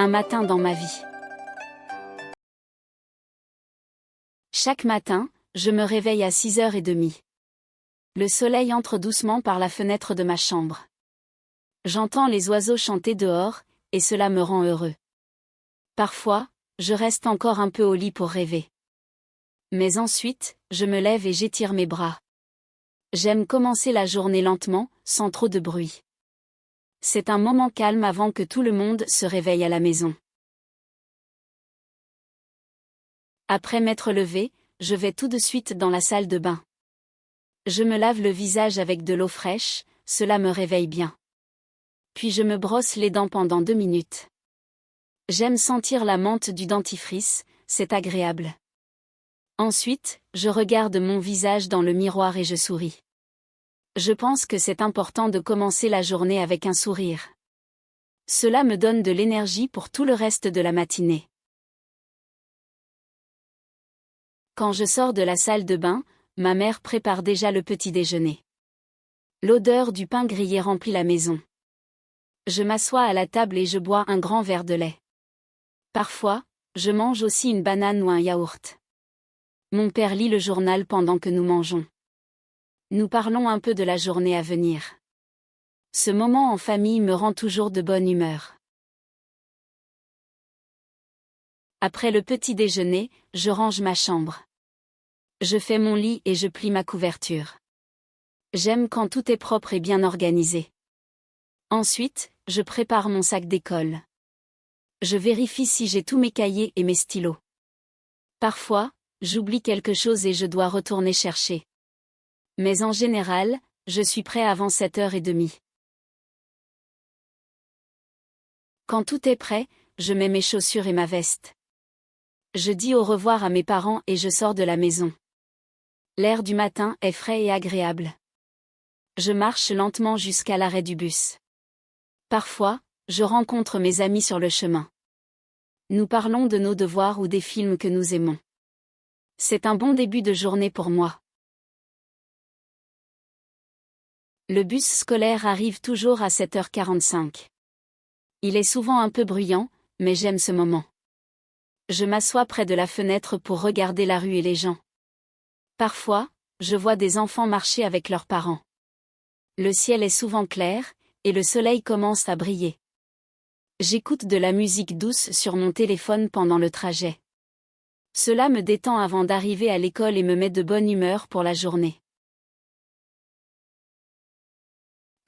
Un matin dans ma vie. Chaque matin, je me réveille à 6h30. Le soleil entre doucement par la fenêtre de ma chambre. J'entends les oiseaux chanter dehors, et cela me rend heureux. Parfois, je reste encore un peu au lit pour rêver. Mais ensuite, je me lève et j'étire mes bras. J'aime commencer la journée lentement, sans trop de bruit. C'est un moment calme avant que tout le monde se réveille à la maison. Après m'être levé, je vais tout de suite dans la salle de bain. Je me lave le visage avec de l'eau fraîche, cela me réveille bien. Puis je me brosse les dents pendant 2 minutes. J'aime sentir la menthe du dentifrice, c'est agréable. Ensuite, je regarde mon visage dans le miroir et je souris. Je pense que c'est important de commencer la journée avec un sourire. Cela me donne de l'énergie pour tout le reste de la matinée. Quand je sors de la salle de bain, ma mère prépare déjà le petit déjeuner. L'odeur du pain grillé remplit la maison. Je m'assois à la table et je bois un grand verre de lait. Parfois, je mange aussi une banane ou un yaourt. Mon père lit le journal pendant que nous mangeons. Nous parlons un peu de la journée à venir. Ce moment en famille me rend toujours de bonne humeur. Après le petit déjeuner, je range ma chambre. Je fais mon lit et je plie ma couverture. J'aime quand tout est propre et bien organisé. Ensuite, je prépare mon sac d'école. Je vérifie si j'ai tous mes cahiers et mes stylos. Parfois, j'oublie quelque chose et je dois retourner chercher. Mais en général, je suis prêt avant 7h30. Quand tout est prêt, je mets mes chaussures et ma veste. Je dis au revoir à mes parents et je sors de la maison. L'air du matin est frais et agréable. Je marche lentement jusqu'à l'arrêt du bus. Parfois, je rencontre mes amis sur le chemin. Nous parlons de nos devoirs ou des films que nous aimons. C'est un bon début de journée pour moi. Le bus scolaire arrive toujours à 7h45. Il est souvent un peu bruyant, mais j'aime ce moment. Je m'assois près de la fenêtre pour regarder la rue et les gens. Parfois, je vois des enfants marcher avec leurs parents. Le ciel est souvent clair, et le soleil commence à briller. J'écoute de la musique douce sur mon téléphone pendant le trajet. Cela me détend avant d'arriver à l'école et me met de bonne humeur pour la journée.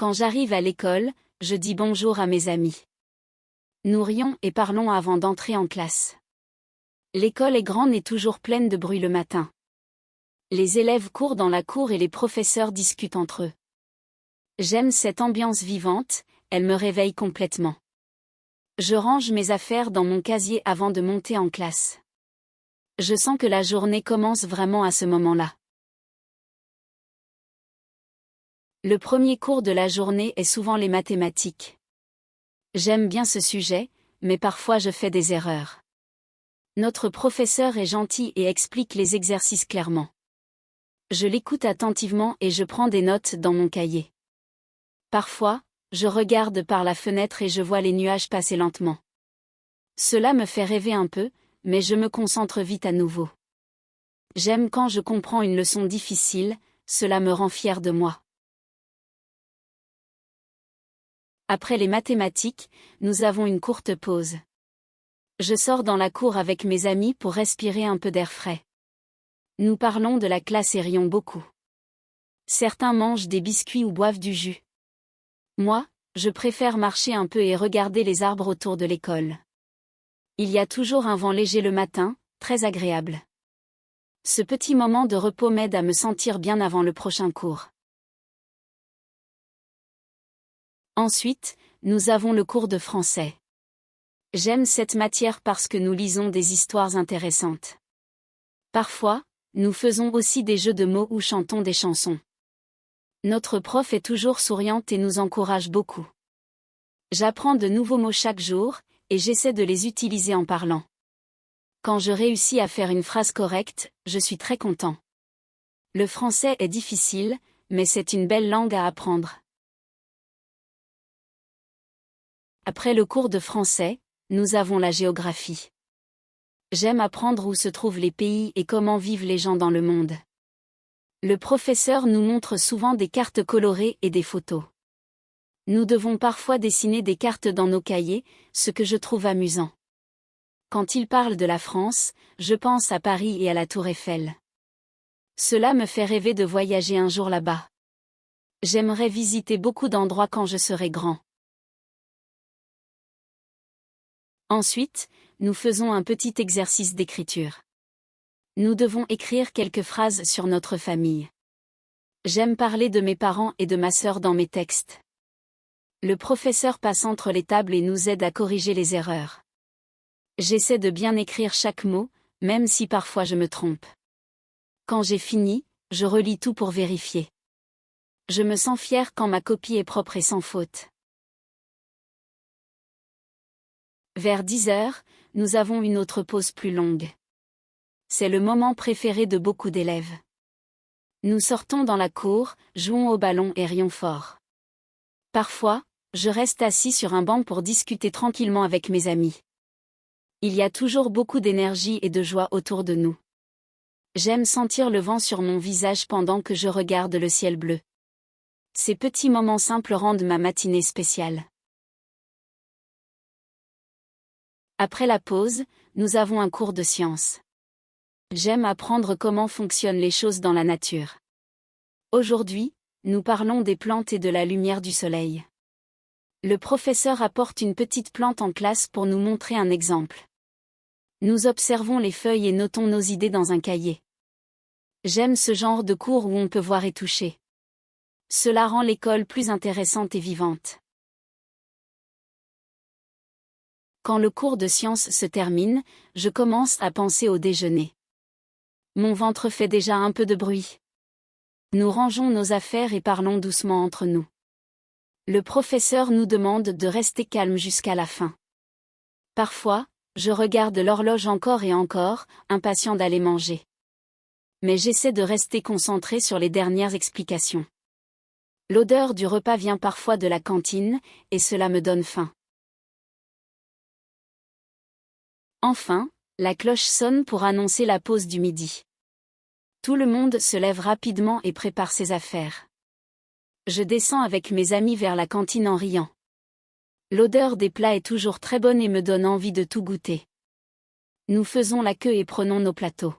Quand j'arrive à l'école, je dis bonjour à mes amis. Nous rions et parlons avant d'entrer en classe. L'école est grande et toujours pleine de bruit le matin. Les élèves courent dans la cour et les professeurs discutent entre eux. J'aime cette ambiance vivante, elle me réveille complètement. Je range mes affaires dans mon casier avant de monter en classe. Je sens que la journée commence vraiment à ce moment-là. Le premier cours de la journée est souvent les mathématiques. J'aime bien ce sujet, mais parfois je fais des erreurs. Notre professeur est gentil et explique les exercices clairement. Je l'écoute attentivement et je prends des notes dans mon cahier. Parfois, je regarde par la fenêtre et je vois les nuages passer lentement. Cela me fait rêver un peu, mais je me concentre vite à nouveau. J'aime quand je comprends une leçon difficile, cela me rend fier de moi. Après les mathématiques, nous avons une courte pause. Je sors dans la cour avec mes amis pour respirer un peu d'air frais. Nous parlons de la classe et rions beaucoup. Certains mangent des biscuits ou boivent du jus. Moi, je préfère marcher un peu et regarder les arbres autour de l'école. Il y a toujours un vent léger le matin, très agréable. Ce petit moment de repos m'aide à me sentir bien avant le prochain cours. Ensuite, nous avons le cours de français. J'aime cette matière parce que nous lisons des histoires intéressantes. Parfois, nous faisons aussi des jeux de mots ou chantons des chansons. Notre prof est toujours souriante et nous encourage beaucoup. J'apprends de nouveaux mots chaque jour, et j'essaie de les utiliser en parlant. Quand je réussis à faire une phrase correcte, je suis très content. Le français est difficile, mais c'est une belle langue à apprendre. Après le cours de français, nous avons la géographie. J'aime apprendre où se trouvent les pays et comment vivent les gens dans le monde. Le professeur nous montre souvent des cartes colorées et des photos. Nous devons parfois dessiner des cartes dans nos cahiers, ce que je trouve amusant. Quand il parle de la France, je pense à Paris et à la Tour Eiffel. Cela me fait rêver de voyager un jour là-bas. J'aimerais visiter beaucoup d'endroits quand je serai grand. Ensuite, nous faisons un petit exercice d'écriture. Nous devons écrire quelques phrases sur notre famille. J'aime parler de mes parents et de ma sœur dans mes textes. Le professeur passe entre les tables et nous aide à corriger les erreurs. J'essaie de bien écrire chaque mot, même si parfois je me trompe. Quand j'ai fini, je relis tout pour vérifier. Je me sens fière quand ma copie est propre et sans faute. Vers 10 heures, nous avons une autre pause plus longue. C'est le moment préféré de beaucoup d'élèves. Nous sortons dans la cour, jouons au ballon et rions fort. Parfois, je reste assis sur un banc pour discuter tranquillement avec mes amis. Il y a toujours beaucoup d'énergie et de joie autour de nous. J'aime sentir le vent sur mon visage pendant que je regarde le ciel bleu. Ces petits moments simples rendent ma matinée spéciale. Après la pause, nous avons un cours de sciences. J'aime apprendre comment fonctionnent les choses dans la nature. Aujourd'hui, nous parlons des plantes et de la lumière du soleil. Le professeur apporte une petite plante en classe pour nous montrer un exemple. Nous observons les feuilles et notons nos idées dans un cahier. J'aime ce genre de cours où on peut voir et toucher. Cela rend l'école plus intéressante et vivante. Quand le cours de sciences se termine, je commence à penser au déjeuner. Mon ventre fait déjà un peu de bruit. Nous rangeons nos affaires et parlons doucement entre nous. Le professeur nous demande de rester calme jusqu'à la fin. Parfois, je regarde l'horloge encore et encore, impatient d'aller manger. Mais j'essaie de rester concentré sur les dernières explications. L'odeur du repas vient parfois de la cantine, et cela me donne faim. Enfin, la cloche sonne pour annoncer la pause du midi. Tout le monde se lève rapidement et prépare ses affaires. Je descends avec mes amis vers la cantine en riant. L'odeur des plats est toujours très bonne et me donne envie de tout goûter. Nous faisons la queue et prenons nos plateaux.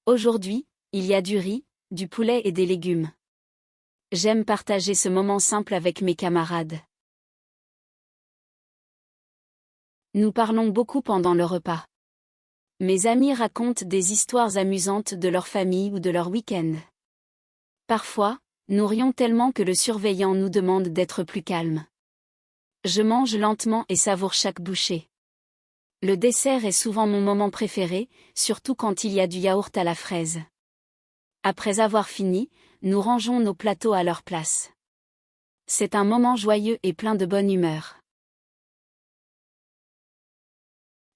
Aujourd'hui, il y a du riz, du poulet et des légumes. J'aime partager ce moment simple avec mes camarades. Nous parlons beaucoup pendant le repas. Mes amis racontent des histoires amusantes de leur famille ou de leur week-end. Parfois, nous rions tellement que le surveillant nous demande d'être plus calme. Je mange lentement et savoure chaque bouchée. Le dessert est souvent mon moment préféré, surtout quand il y a du yaourt à la fraise. Après avoir fini, nous rangeons nos plateaux à leur place. C'est un moment joyeux et plein de bonne humeur.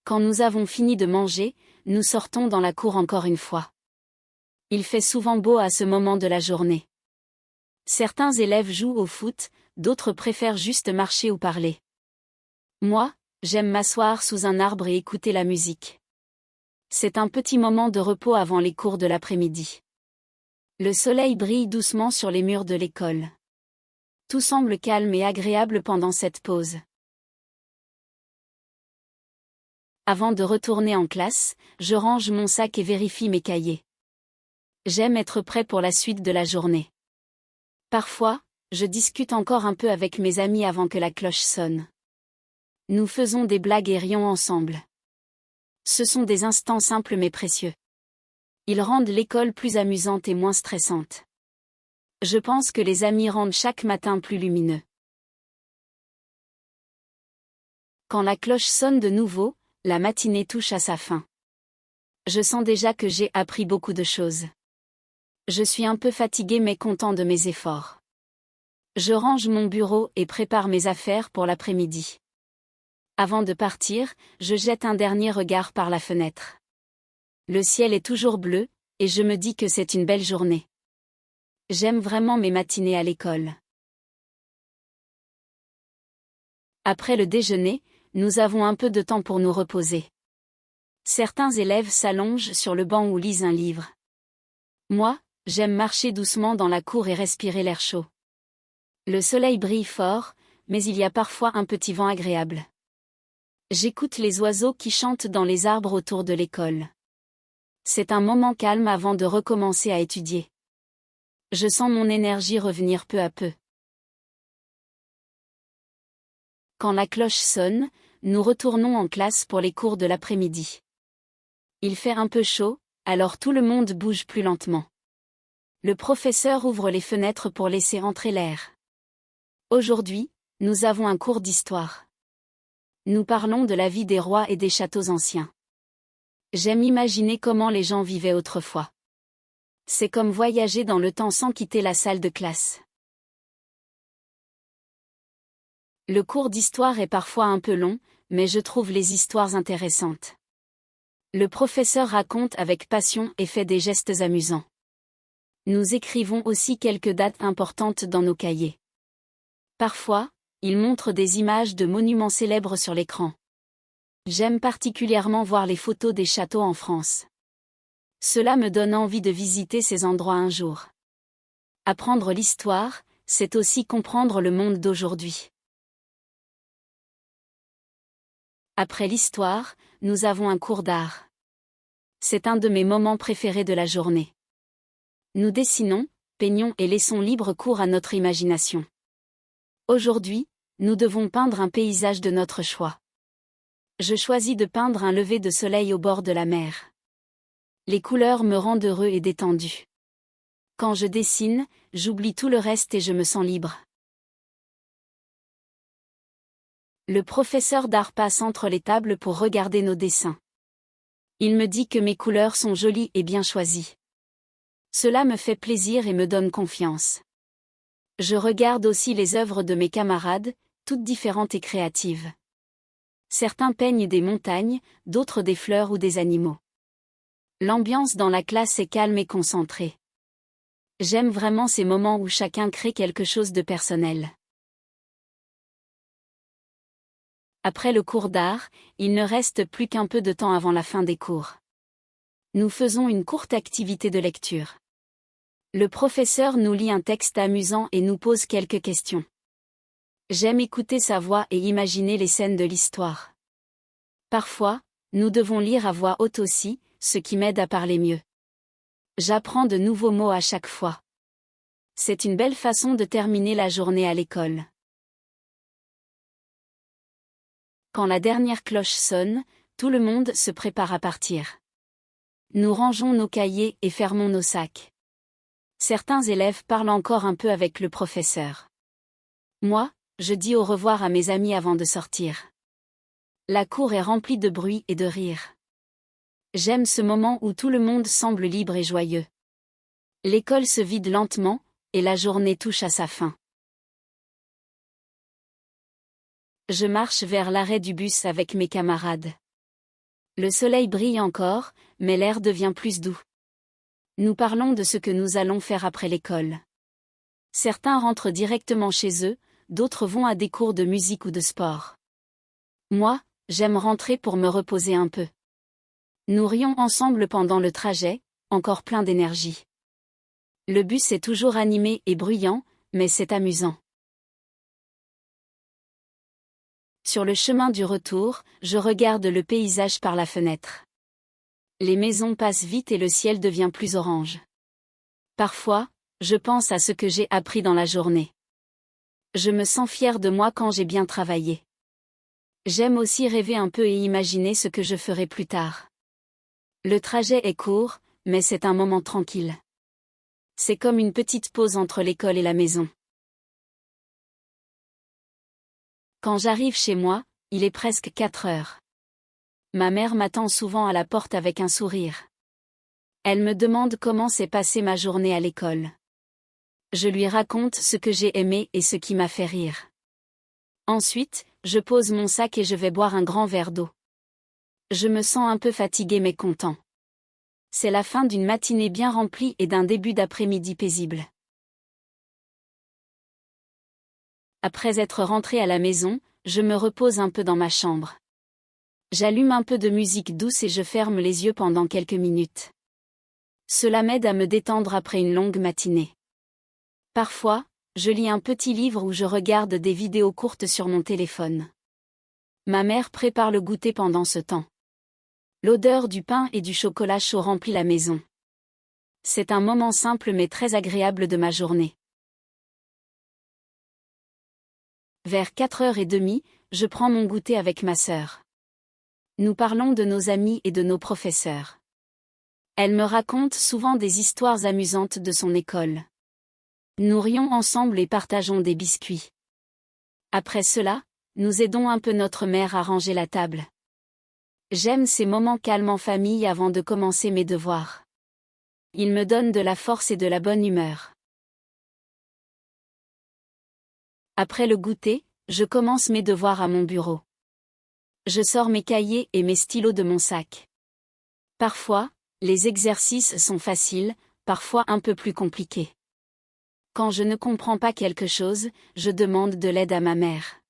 Quand nous avons fini de manger, nous sortons dans la cour encore une fois. Il fait souvent beau à ce moment de la journée. Certains élèves jouent au foot, d'autres préfèrent juste marcher ou parler. Moi, j'aime m'asseoir sous un arbre et écouter la musique. C'est un petit moment de repos avant les cours de l'après-midi. Le soleil brille doucement sur les murs de l'école. Tout semble calme et agréable pendant cette pause. Avant de retourner en classe, je range mon sac et vérifie mes cahiers. J'aime être prêt pour la suite de la journée. Parfois, je discute encore un peu avec mes amis avant que la cloche sonne. Nous faisons des blagues et rions ensemble. Ce sont des instants simples mais précieux. Ils rendent l'école plus amusante et moins stressante. Je pense que les amis rendent chaque matin plus lumineux. Quand la cloche sonne de nouveau, la matinée touche à sa fin. Je sens déjà que j'ai appris beaucoup de choses. Je suis un peu fatigué mais content de mes efforts. Je range mon bureau et prépare mes affaires pour l'après-midi. Avant de partir, je jette un dernier regard par la fenêtre. Le ciel est toujours bleu, et je me dis que c'est une belle journée. J'aime vraiment mes matinées à l'école. Après le déjeuner, nous avons un peu de temps pour nous reposer. Certains élèves s'allongent sur le banc ou lisent un livre. Moi, j'aime marcher doucement dans la cour et respirer l'air chaud. Le soleil brille fort, mais il y a parfois un petit vent agréable. J'écoute les oiseaux qui chantent dans les arbres autour de l'école. C'est un moment calme avant de recommencer à étudier. Je sens mon énergie revenir peu à peu. Quand la cloche sonne, nous retournons en classe pour les cours de l'après-midi. Il fait un peu chaud, alors tout le monde bouge plus lentement. Le professeur ouvre les fenêtres pour laisser entrer l'air. Aujourd'hui, nous avons un cours d'histoire. Nous parlons de la vie des rois et des châteaux anciens. J'aime imaginer comment les gens vivaient autrefois. C'est comme voyager dans le temps sans quitter la salle de classe. Le cours d'histoire est parfois un peu long, mais je trouve les histoires intéressantes. Le professeur raconte avec passion et fait des gestes amusants. Nous écrivons aussi quelques dates importantes dans nos cahiers. Parfois, il montre des images de monuments célèbres sur l'écran. J'aime particulièrement voir les photos des châteaux en France. Cela me donne envie de visiter ces endroits un jour. Apprendre l'histoire, c'est aussi comprendre le monde d'aujourd'hui. Après l'histoire, nous avons un cours d'art. C'est un de mes moments préférés de la journée. Nous dessinons, peignons et laissons libre cours à notre imagination. Aujourd'hui, nous devons peindre un paysage de notre choix. Je choisis de peindre un lever de soleil au bord de la mer. Les couleurs me rendent heureux et détendu. Quand je dessine, j'oublie tout le reste et je me sens libre. Le professeur d'art passe entre les tables pour regarder nos dessins. Il me dit que mes couleurs sont jolies et bien choisies. Cela me fait plaisir et me donne confiance. Je regarde aussi les œuvres de mes camarades, toutes différentes et créatives. Certains peignent des montagnes, d'autres des fleurs ou des animaux. L'ambiance dans la classe est calme et concentrée. J'aime vraiment ces moments où chacun crée quelque chose de personnel. Après le cours d'art, il ne reste plus qu'un peu de temps avant la fin des cours. Nous faisons une courte activité de lecture. Le professeur nous lit un texte amusant et nous pose quelques questions. J'aime écouter sa voix et imaginer les scènes de l'histoire. Parfois, nous devons lire à voix haute aussi, ce qui m'aide à parler mieux. J'apprends de nouveaux mots à chaque fois. C'est une belle façon de terminer la journée à l'école. Quand la dernière cloche sonne, tout le monde se prépare à partir. Nous rangeons nos cahiers et fermons nos sacs. Certains élèves parlent encore un peu avec le professeur. Moi, je dis au revoir à mes amis avant de sortir. La cour est remplie de bruit et de rire. J'aime ce moment où tout le monde semble libre et joyeux. L'école se vide lentement, et la journée touche à sa fin. Je marche vers l'arrêt du bus avec mes camarades. Le soleil brille encore, mais l'air devient plus doux. Nous parlons de ce que nous allons faire après l'école. Certains rentrent directement chez eux, d'autres vont à des cours de musique ou de sport. Moi, j'aime rentrer pour me reposer un peu. Nous rions ensemble pendant le trajet, encore plein d'énergie. Le bus est toujours animé et bruyant, mais c'est amusant. Sur le chemin du retour, je regarde le paysage par la fenêtre. Les maisons passent vite et le ciel devient plus orange. Parfois, je pense à ce que j'ai appris dans la journée. Je me sens fière de moi quand j'ai bien travaillé. J'aime aussi rêver un peu et imaginer ce que je ferai plus tard. Le trajet est court, mais c'est un moment tranquille. C'est comme une petite pause entre l'école et la maison. Quand j'arrive chez moi, il est presque 4 heures. Ma mère m'attend souvent à la porte avec un sourire. Elle me demande comment s'est passée ma journée à l'école. Je lui raconte ce que j'ai aimé et ce qui m'a fait rire. Ensuite, je pose mon sac et je vais boire un grand verre d'eau. Je me sens un peu fatigué mais content. C'est la fin d'une matinée bien remplie et d'un début d'après-midi paisible. Après être rentré à la maison, je me repose un peu dans ma chambre. J'allume un peu de musique douce et je ferme les yeux pendant quelques minutes. Cela m'aide à me détendre après une longue matinée. Parfois, je lis un petit livre ou je regarde des vidéos courtes sur mon téléphone. Ma mère prépare le goûter pendant ce temps. L'odeur du pain et du chocolat chaud remplit la maison. C'est un moment simple mais très agréable de ma journée. Vers 4h30, je prends mon goûter avec ma sœur. Nous parlons de nos amis et de nos professeurs. Elle me raconte souvent des histoires amusantes de son école. Nous rions ensemble et partageons des biscuits. Après cela, nous aidons un peu notre mère à ranger la table. J'aime ces moments calmes en famille avant de commencer mes devoirs. Ils me donnent de la force et de la bonne humeur. Après le goûter, je commence mes devoirs à mon bureau. Je sors mes cahiers et mes stylos de mon sac. Parfois, les exercices sont faciles, parfois un peu plus compliqués. Quand je ne comprends pas quelque chose, je demande de l'aide à ma mère.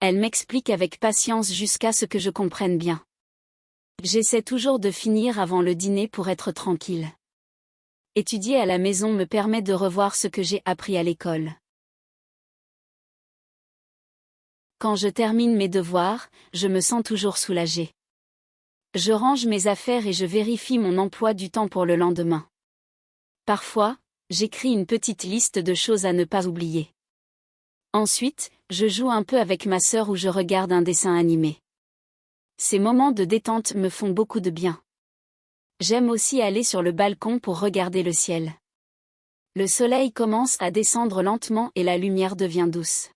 Elle m'explique avec patience jusqu'à ce que je comprenne bien. J'essaie toujours de finir avant le dîner pour être tranquille. Étudier à la maison me permet de revoir ce que j'ai appris à l'école. Quand je termine mes devoirs, je me sens toujours soulagée. Je range mes affaires et je vérifie mon emploi du temps pour le lendemain. Parfois, j'écris une petite liste de choses à ne pas oublier. Ensuite, je joue un peu avec ma sœur ou je regarde un dessin animé. Ces moments de détente me font beaucoup de bien. J'aime aussi aller sur le balcon pour regarder le ciel. Le soleil commence à descendre lentement et la lumière devient douce.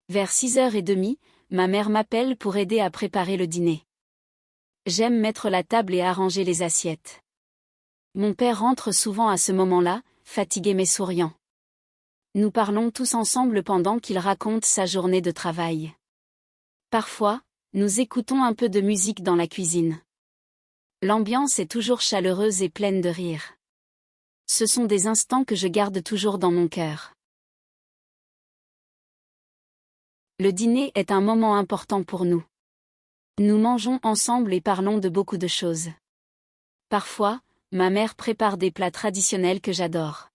Vers 6h30, ma mère m'appelle pour aider à préparer le dîner. J'aime mettre la table et arranger les assiettes. Mon père rentre souvent à ce moment-là, fatigué mais souriant. Nous parlons tous ensemble pendant qu'il raconte sa journée de travail. Parfois, nous écoutons un peu de musique dans la cuisine. L'ambiance est toujours chaleureuse et pleine de rire. Ce sont des instants que je garde toujours dans mon cœur. Le dîner est un moment important pour nous. Nous mangeons ensemble et parlons de beaucoup de choses. Parfois, ma mère prépare des plats traditionnels que j'adore.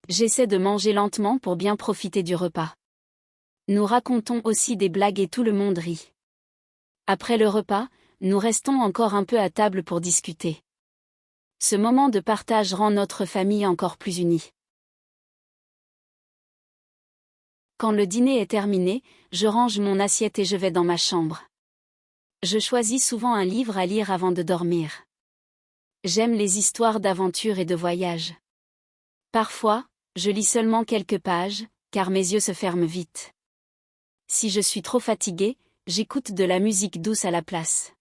J'essaie de manger lentement pour bien profiter du repas. Nous racontons aussi des blagues et tout le monde rit. Après le repas, nous restons encore un peu à table pour discuter. Ce moment de partage rend notre famille encore plus unie. Quand le dîner est terminé, je range mon assiette et je vais dans ma chambre. Je choisis souvent un livre à lire avant de dormir. J'aime les histoires d'aventure et de voyage. Parfois, je lis seulement quelques pages, car mes yeux se ferment vite. Si je suis trop fatiguée, j'écoute de la musique douce à la place.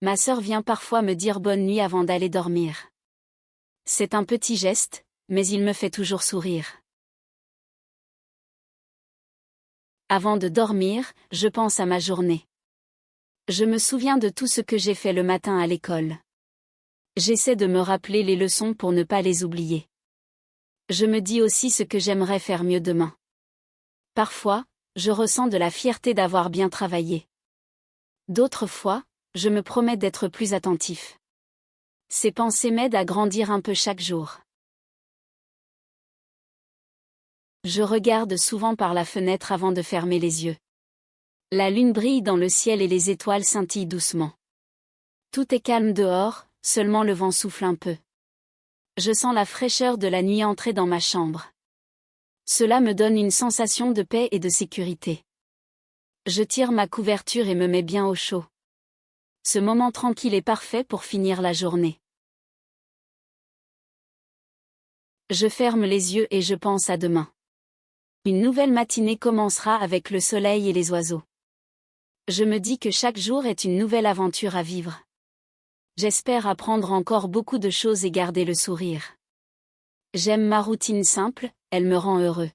Ma sœur vient parfois me dire bonne nuit avant d'aller dormir. C'est un petit geste, mais il me fait toujours sourire. Avant de dormir, je pense à ma journée. Je me souviens de tout ce que j'ai fait le matin à l'école. J'essaie de me rappeler les leçons pour ne pas les oublier. Je me dis aussi ce que j'aimerais faire mieux demain. Parfois, je ressens de la fierté d'avoir bien travaillé. D'autres fois, je me promets d'être plus attentif. Ces pensées m'aident à grandir un peu chaque jour. Je regarde souvent par la fenêtre avant de fermer les yeux. La lune brille dans le ciel et les étoiles scintillent doucement. Tout est calme dehors, seulement le vent souffle un peu. Je sens la fraîcheur de la nuit entrer dans ma chambre. Cela me donne une sensation de paix et de sécurité. Je tire ma couverture et me mets bien au chaud. Ce moment tranquille est parfait pour finir la journée. Je ferme les yeux et je pense à demain. Une nouvelle matinée commencera avec le soleil et les oiseaux. Je me dis que chaque jour est une nouvelle aventure à vivre. J'espère apprendre encore beaucoup de choses et garder le sourire. J'aime ma routine simple, elle me rend heureux.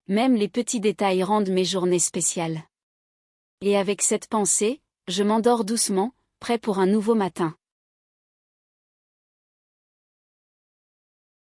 Même les petits détails rendent mes journées spéciales. Et avec cette pensée, je m'endors doucement, prêt pour un nouveau matin.